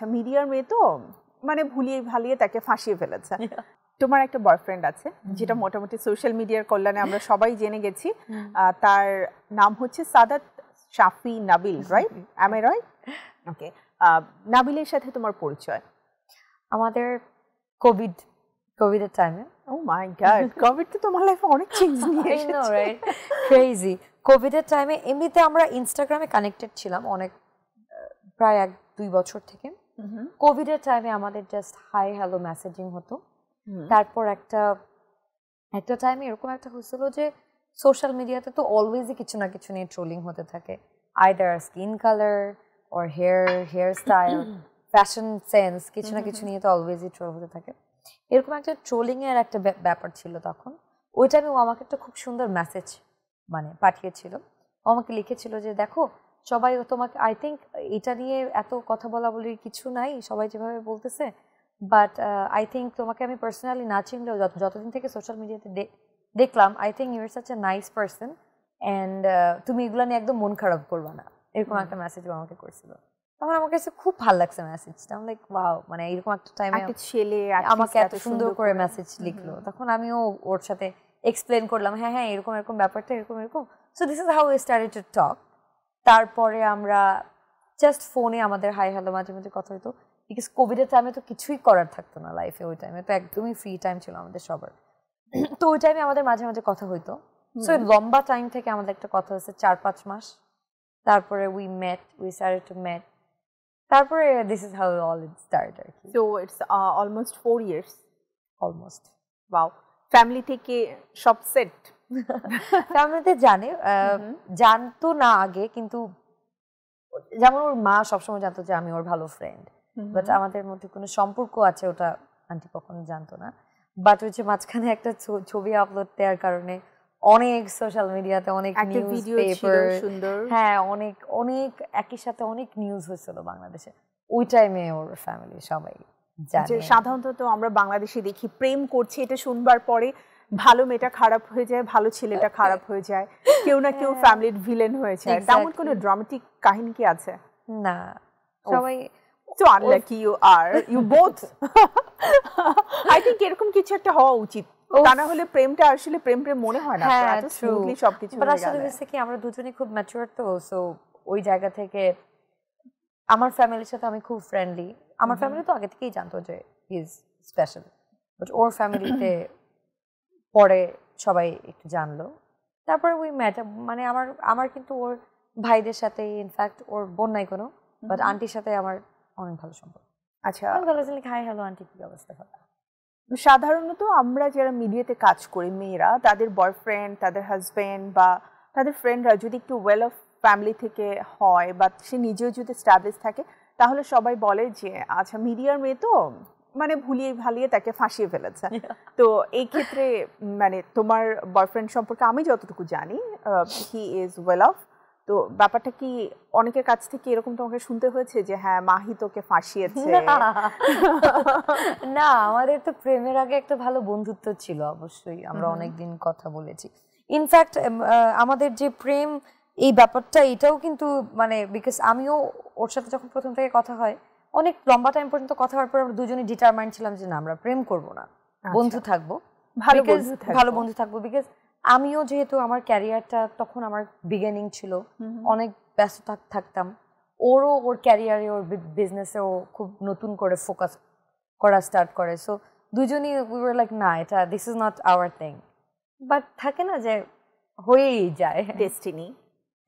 আচ্ছা মিডিয়ার মেয়ে তো মানে ভুলিয়ে ভালিয়ে তাকে ফাঁসিয়ে ফেলেছে তোমার একটা বয়ফ্রেন্ড আছে যেটা মোটামুটি সোশ্যাল মিডিয়ার কল্যাণে আমরা সবাই জেনে গেছি তার নাম হচ্ছে Sadat Shafi Nabil right am I right okay নাবিলের সাথে তোমার পরিচয় আমাদের কোভিডের টাইমে ও মাই গড কোভিড তো তোমার লাইফে অনেক চেঞ্জ নিয়ে এসেছে I know right crazy কোভিডের টাইমে এমনিতে আমরা ইনস্টাগ্রামে কানেক্টেড ছিলাম অনেক প্রায় 1-2 বছর থেকে কোভিডের টাইমে আমাদের জাস্ট হাই হ্যালো মেসেজিং হতো তারপর একটা টাইমে এরকম একটা হয়েছিল যে সোশ্যাল মিডিয়াতে তো অলওয়েজই কিছু না কিছু নিয়ে ট্রোলিং হতে থাকে either skin colour or hairstyle fashion sense কিছু না কিছু নিয়ে তো অলওয়েজই ট্রোল হতে থাকে এরকম একটা ট্রোলিং এর একটা ব্যাপার ছিল তখন ওই টাইমে ও আমাকে একটা খুব সুন্দর মেসেজ মানে পাঠিয়েছিল ও আমাকে লিখেছিল যে দেখো সবাই তোমাকে আই থিঙ্ক এটা নিয়ে এত কথা বলাবলির কিছু নাই সবাই যেভাবে বলতেছে বাট আই থিঙ্ক তোমাকে আমি পার্সোনালি না চিনলেও যতদিন থেকে সোশ্যাল মিডিয়াতে দেখলাম I think you are such a nice person and তুমি এগুলো নিয়ে একদম মন খারাপ করবে না এরকম একটা মেসেজ আমাকে করছিল তখন আমার কাছে খুব ভালো লাগছে মেসেজটা আমি লাইক ওয়াও মানে এরকম একটা টাইমে একটা ছেলে আমাকে এত সুন্দর করে মেসেজ লিখলো তখন আমিও ওর সাথে এক্সপ্লেন করলাম হ্যাঁ হ্যাঁ এরকম ব্যাপারটা এরকম so this is how we started to talk তারপরে আমরা জাস্ট ফোনে আমাদের হাই হ্যালো মাঝে মাঝে কথা হতো বিকজ কোভিডের টাইমে তো কিছুই করার থাকতো না লাইফে ওই টাইমে তো একদমই ফ্রি টাইম ছিল আমাদের সবার তো ওই টাইমে আমাদের মাঝে মাঝে কথা হইতো সো লম্বা টাইম থেকে আমাদের একটা কথা হয়েছে 4-5 মাস তারপরে উই স্টার্টেড টু মেট তারপরে this is how all it start আর কি so it's almost 4 years almost wow family থেকে সব সেট ফ্যামিলিতে জানতো না আগে কিন্তু যেমন ওর মা সবসময় জানতো যে আমি ওর ভালো ফ্রেন্ড বাট আমাদের মধ্যে কোনো সম্পর্ক আছে ওটা আন্টি কখনো জানতো না বাট ওই যে মাঝখানে একটা ছবি আপলোড দেওয়ার কারণে অনেক সোশ্যাল মিডিয়াতে অনেক নিউজ পেপার হ্যাঁ অনেক একই সাথে অনেক নিউজ হয়েছিল বাংলাদেশে ওই টাইমে ওর ফ্যামিলি সবাই জানে সাধারণত আমরা বাংলাদেশে দেখি প্রেম করছে এটা শুনবার পরে ভালো মেয়েটা খারাপ হয়ে যায় ভালো ছেলেটা খারাপ হয়ে যায় কেউ না কেউ ফ্যামিলির ভিলেন হয়ে যায় তেমন কোনো ড্রামাটিক কাহিনী কি আছে না সবাই so unlucky you are you both I think এরকম কিছু একটা হওয়া উচিত তা না হলে প্রেমটা আসলে প্রেম মনে হয় না এত স্মুথলি সবকিছু হয়ে গেল আসলে হচ্ছে কি আমরা দুজনেই খুব ম্যাচিউর তো সো ওই জায়গা থেকে আমার ফ্যামিলির সাথে আমি খুব ফ্রেন্ডলি আমার ফ্যামিলি তো আগে থেকেই জানতো যে হি ইজ স্পেশাল বাট ওর ফ্যামিলিতে পরে সবাই একটু জানলো তারপরে উই ম্যাট মানে আমার কিন্তু ওর ভাইদের সাথে ইনফ্যাক্ট ওর বোন নাই কোনো বাট আন্টির সাথে আমার অনেক ভালো সম্পর্ক আচ্ছা হাই হ্যালো আন্টি কি অবস্থা সাধারণত আমরা যারা মিডিয়াতে কাজ করি মেয়েরা তাদের বয়ফ্রেন্ড তাদের হাজব্যান্ড বা তাদের ফ্রেন্ডরা যদি একটু ওয়েল অফ ফ্যামিলি থেকে হয় বা সে নিজেও যদি স্ট্যাবলিশ থাকে তাহলে সবাই বলে যে আচ্ছা মিডিয়ার মেয়ে তো মানে ভুলিয়ে ভালিয়ে তাকে ফাঁসিয়ে ফেলেছে তো এই ক্ষেত্রে মানে তোমার বয়ফ্রেন্ড সম্পর্কে আমি যতটুকু জানি হি ইজ ওয়েল অফ তো ব্যাপারটা কি অনেকের কাছ থেকে এরকম তোমাকে শুনতে হয়েছে যে হ্যাঁ মাহি তোকে ফাঁসিয়েছে না আমাদের তো প্রেমের আগে একটা ভালো বন্ধুত্ব ছিল অবশ্যই আমরা অনেকদিন কথা বলেছি ইনফ্যাক্ট আমাদের যে প্রেম এই ব্যাপারটা এটাও কিন্তু মানে বিকজ আমিও ওর সাথে যখন প্রথম থেকে কথা হয় অনেক লম্বা টাইম পর্যন্ত কথা হওয়ার পর আমরা দুজনেই ডিটারমাইন্ড ছিলাম যে না আমরা প্রেম করব না বন্ধু থাকবো ভালো বন্ধু থাকবো বিকজ আমিও যেহেতু আমার ক্যারিয়ারটা তখন আমার বিগিনিং ছিল অনেক ব্যস্ত থাকতাম ওরও ওর ক্যারিয়ারে ওর বিজনেসে ও খুব নতুন করে ফোকাস করা স্টার্ট করে সো দুজনই উই ওয়ার লাইক না এটা this is not our thing but থাকে না যে হয়েই যায় ডেস্টিনি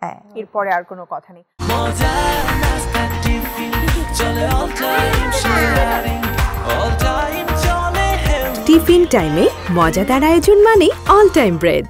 হ্যাঁ এরপরে আর কোনো কথা নেই টিফিন টাইমে মজাদার আয়োজন মানে অল টাইম ব্রেড।